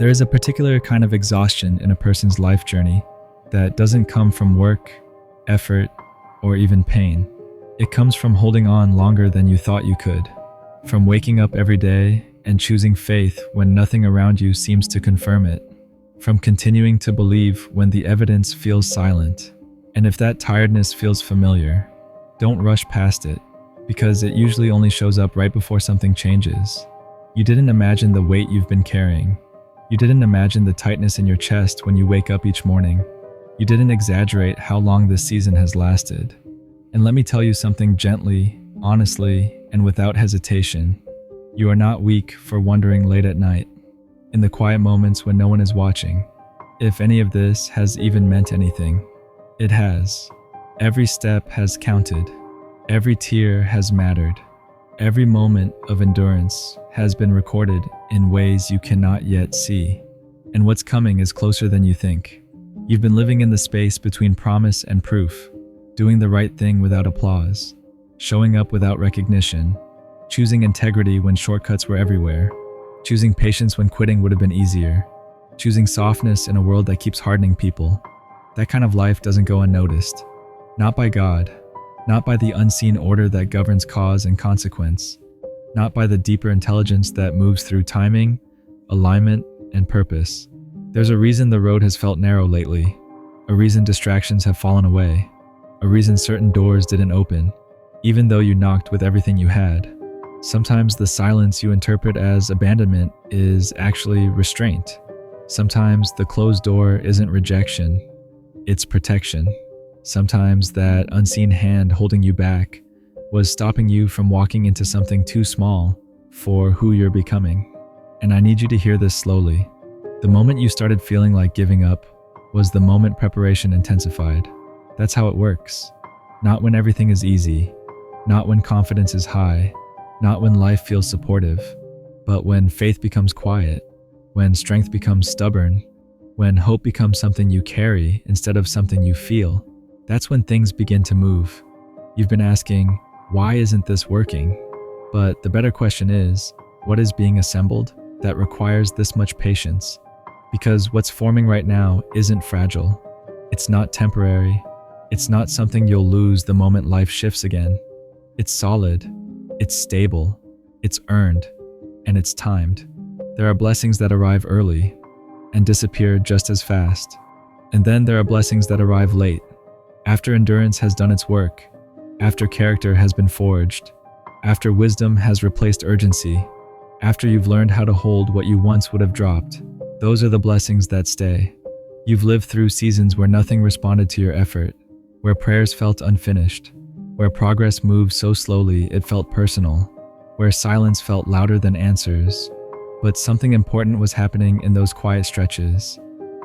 There is a particular kind of exhaustion in a person's life journey that doesn't come from work, effort, or even pain. It comes from holding on longer than you thought you could, from waking up every day and choosing faith when nothing around you seems to confirm it, from continuing to believe when the evidence feels silent. And if that tiredness feels familiar, don't rush past it, because it usually only shows up right before something changes. You didn't imagine the weight you've been carrying. You didn't imagine the tightness in your chest when you wake up each morning. You didn't exaggerate how long this season has lasted. And let me tell you something gently, honestly, and without hesitation. You are not weak for wondering late at night, in the quiet moments when no one is watching. If any of this has even meant anything, it has. Every step has counted. Every tear has mattered. Every moment of endurance has been recorded in ways you cannot yet see. And what's coming is closer than you think. You've been living in the space between promise and proof, doing the right thing without applause, showing up without recognition, choosing integrity when shortcuts were everywhere, choosing patience when quitting would have been easier, choosing softness in a world that keeps hardening people. That kind of life doesn't go unnoticed. Not by God, not by the unseen order that governs cause and consequence, not by the deeper intelligence that moves through timing, alignment, and purpose. There's a reason the road has felt narrow lately, a reason distractions have fallen away, a reason certain doors didn't open, even though you knocked with everything you had. Sometimes the silence you interpret as abandonment is actually restraint. Sometimes the closed door isn't rejection, it's protection. Sometimes that unseen hand holding you back was stopping you from walking into something too small for who you're becoming. And I need you to hear this slowly. The moment you started feeling like giving up was the moment preparation intensified. That's how it works. Not when everything is easy, not when confidence is high, not when life feels supportive, but when faith becomes quiet, when strength becomes stubborn, when hope becomes something you carry instead of something you feel. That's when things begin to move. You've been asking, why isn't this working? But the better question is, what is being assembled that requires this much patience? Because what's forming right now isn't fragile. It's not temporary. It's not something you'll lose the moment life shifts again. It's solid. It's stable. It's earned. And it's timed. There are blessings that arrive early and disappear just as fast. And then there are blessings that arrive late, after endurance has done its work, after character has been forged, after wisdom has replaced urgency, after you've learned how to hold what you once would have dropped. Those are the blessings that stay. You've lived through seasons where nothing responded to your effort, where prayers felt unfinished, where progress moved so slowly it felt personal, where silence felt louder than answers. But something important was happening in those quiet stretches.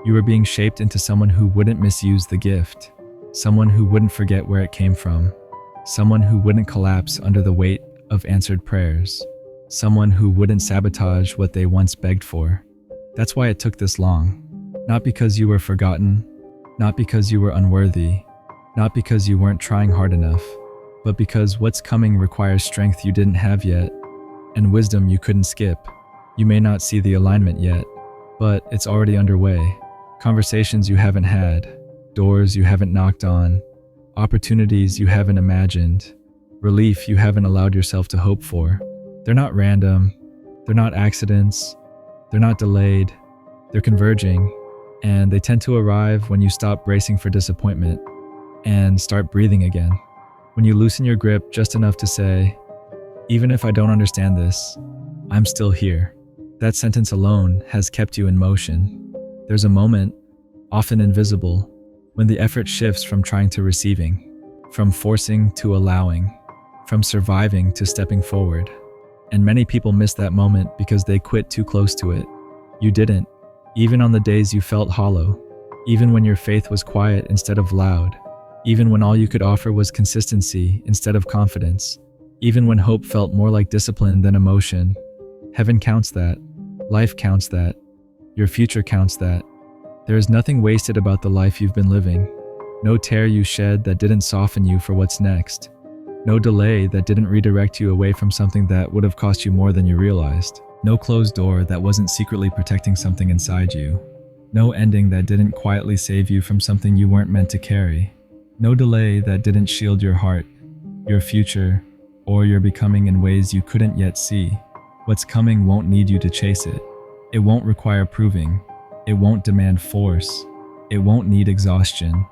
You were being shaped into someone who wouldn't misuse the gift. Someone who wouldn't forget where it came from. Someone who wouldn't collapse under the weight of answered prayers. Someone who wouldn't sabotage what they once begged for. That's why it took this long. Not because you were forgotten, not because you were unworthy, not because you weren't trying hard enough, but because what's coming requires strength you didn't have yet, and wisdom you couldn't skip. You may not see the alignment yet, but it's already underway. Conversations you haven't had, doors you haven't knocked on, opportunities you haven't imagined, relief you haven't allowed yourself to hope for. They're not random, they're not accidents, they're not delayed, they're converging, and they tend to arrive when you stop bracing for disappointment and start breathing again. When you loosen your grip just enough to say, even if I don't understand this, I'm still here. That sentence alone has kept you in motion. There's a moment, often invisible, when the effort shifts from trying to receiving, from forcing to allowing, from surviving to stepping forward. And many people miss that moment because they quit too close to it. You didn't, even on the days you felt hollow, even when your faith was quiet instead of loud, even when all you could offer was consistency instead of confidence, even when hope felt more like discipline than emotion. Heaven counts that. Life counts that. Your future counts that. There is nothing wasted about the life you've been living. No tear you shed that didn't soften you for what's next. No delay that didn't redirect you away from something that would have cost you more than you realized. No closed door that wasn't secretly protecting something inside you. No ending that didn't quietly save you from something you weren't meant to carry. No delay that didn't shield your heart, your future, or your becoming in ways you couldn't yet see. What's coming won't need you to chase it. It won't require proving. It won't demand force. It won't need exhaustion.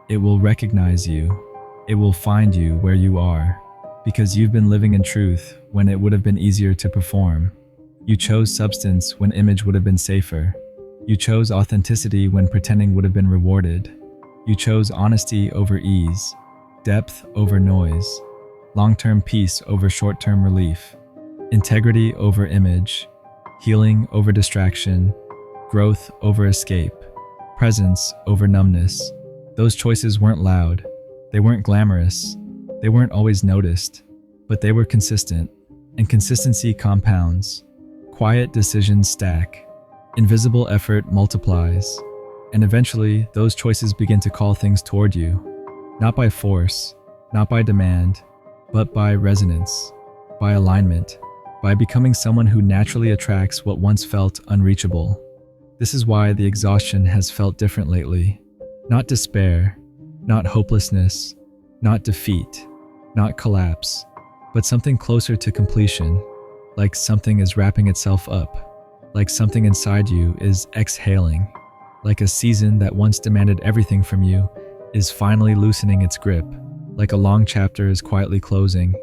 It will recognize you. It will find you where you are, because you've been living in truth when it would have been easier to perform. You chose substance when image would have been safer. You chose authenticity when pretending would have been rewarded. You chose honesty over ease, depth over noise, long-term peace over short-term relief, integrity over image, healing over distraction, growth over escape, presence over numbness. Those choices weren't loud. They weren't glamorous. They weren't always noticed, but they were consistent, and consistency compounds. Quiet decisions stack. Invisible effort multiplies. And eventually, those choices begin to call things toward you. Not by force, not by demand, but by resonance, by alignment, by becoming someone who naturally attracts what once felt unreachable. This is why the exhaustion has felt different lately. Not despair, not hopelessness, not defeat, not collapse, but something closer to completion, like something is wrapping itself up, like something inside you is exhaling, like a season that once demanded everything from you is finally loosening its grip, like a long chapter is quietly closing,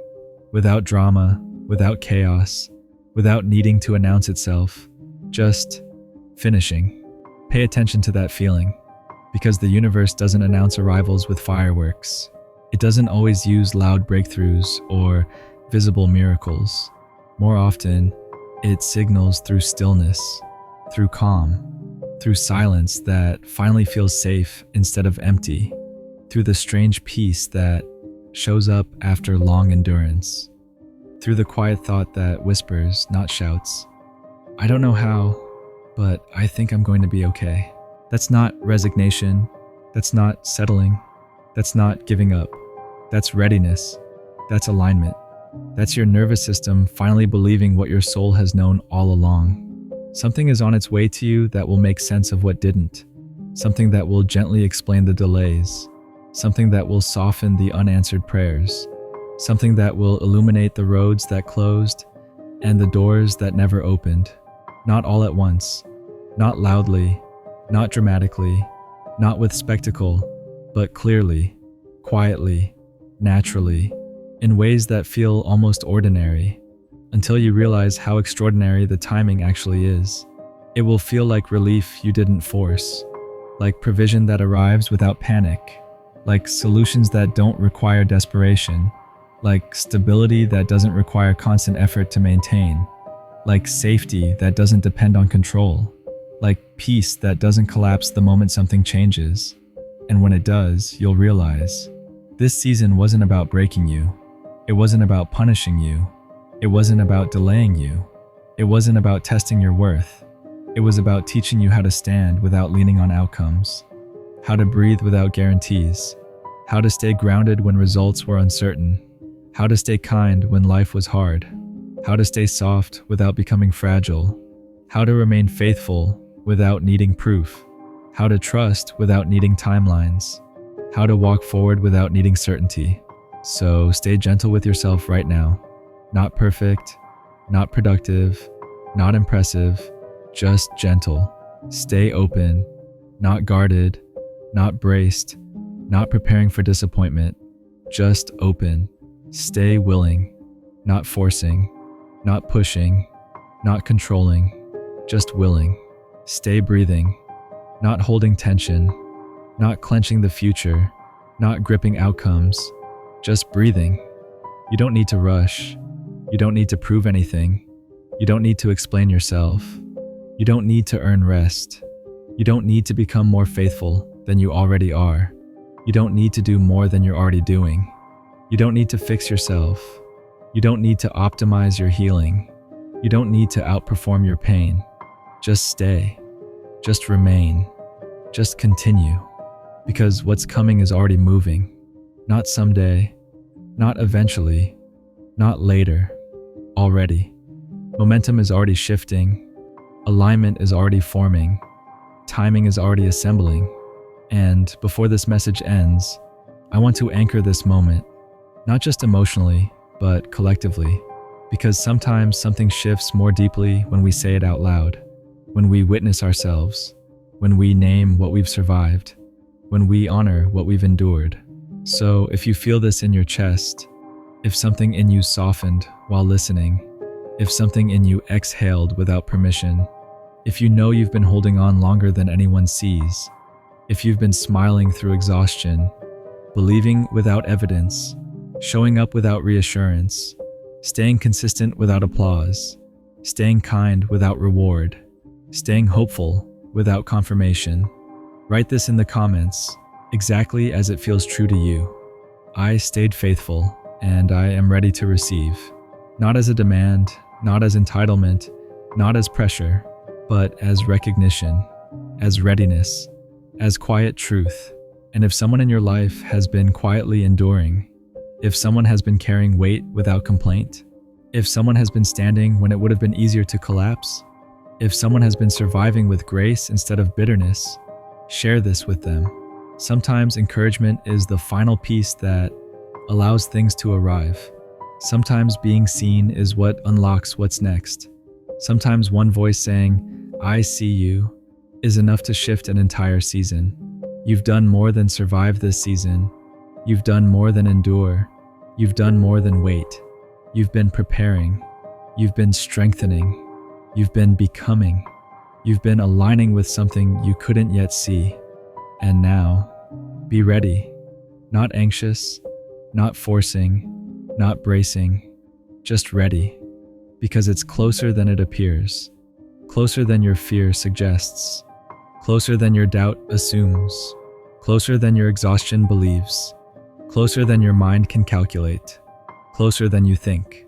without drama, without chaos, without needing to announce itself, just finishing. Pay attention to that feeling, because the universe doesn't announce arrivals with fireworks. It doesn't always use loud breakthroughs or visible miracles. More often, it signals through stillness, through calm, through silence that finally feels safe instead of empty, through the strange peace that shows up after long endurance, through the quiet thought that whispers, not shouts, "I don't know how, but I think I'm going to be okay." That's not resignation. That's not settling. That's not giving up. That's readiness. That's alignment. That's your nervous system finally believing what your soul has known all along. Something is on its way to you that will make sense of what didn't. Something that will gently explain the delays. Something that will soften the unanswered prayers. Something that will illuminate the roads that closed and the doors that never opened. Not all at once. Not loudly. Not dramatically. Not with spectacle. But clearly, quietly, naturally, in ways that feel almost ordinary, until you realize how extraordinary the timing actually is. It will feel like relief you didn't force, like provision that arrives without panic, like solutions that don't require desperation, like stability that doesn't require constant effort to maintain, like safety that doesn't depend on control, like peace that doesn't collapse the moment something changes. And when it does, you'll realize, this season wasn't about breaking you. It wasn't about punishing you. It wasn't about delaying you. It wasn't about testing your worth. It was about teaching you how to stand without leaning on outcomes, how to breathe without guarantees, how to stay grounded when results were uncertain, how to stay kind when life was hard, how to stay soft without becoming fragile, how to remain faithful without needing proof, how to trust without needing timelines, how to walk forward without needing certainty. So stay gentle with yourself right now. Not perfect, not productive, not impressive, just gentle. Stay open, not guarded, not braced, not preparing for disappointment, just open. Stay willing, not forcing, not pushing, not controlling, just willing. Stay breathing, not holding tension, not clenching the future, not gripping outcomes, just breathing. You don't need to rush. You don't need to prove anything. You don't need to explain yourself. You don't need to earn rest. You don't need to become more faithful than you already are. You don't need to do more than you're already doing. You don't need to fix yourself. You don't need to optimize your healing. You don't need to outperform your pain. Just stay. Just remain. Just continue. Because what's coming is already moving. Not someday. Not eventually. Not later. Already. Momentum is already shifting, alignment is already forming, timing is already assembling. And before this message ends, I want to anchor this moment, not just emotionally, but collectively, because sometimes something shifts more deeply when we say it out loud, when we witness ourselves, when we name what we've survived, when we honor what we've endured. So if you feel this in your chest, if something in you softened while listening, if something in you exhaled without permission, if you know you've been holding on longer than anyone sees, if you've been smiling through exhaustion, believing without evidence, showing up without reassurance, staying consistent without applause, staying kind without reward, staying hopeful without confirmation, write this in the comments, exactly as it feels true to you. I stayed faithful, and I am ready to receive. Not as a demand, not as entitlement, not as pressure, but as recognition, as readiness, as quiet truth. And if someone in your life has been quietly enduring, if someone has been carrying weight without complaint, if someone has been standing when it would have been easier to collapse, if someone has been surviving with grace instead of bitterness, share this with them. Sometimes encouragement is the final piece that allows things to arrive. Sometimes being seen is what unlocks what's next. Sometimes one voice saying, "I see you," is enough to shift an entire season. You've done more than survive this season. You've done more than endure. You've done more than wait. You've been preparing. You've been strengthening. You've been becoming. You've been aligning with something you couldn't yet see. And now, be ready. Not anxious, not forcing, not bracing, just ready. Because it's closer than it appears. Closer than your fear suggests. Closer than your doubt assumes. Closer than your exhaustion believes. Closer than your mind can calculate. Closer than you think.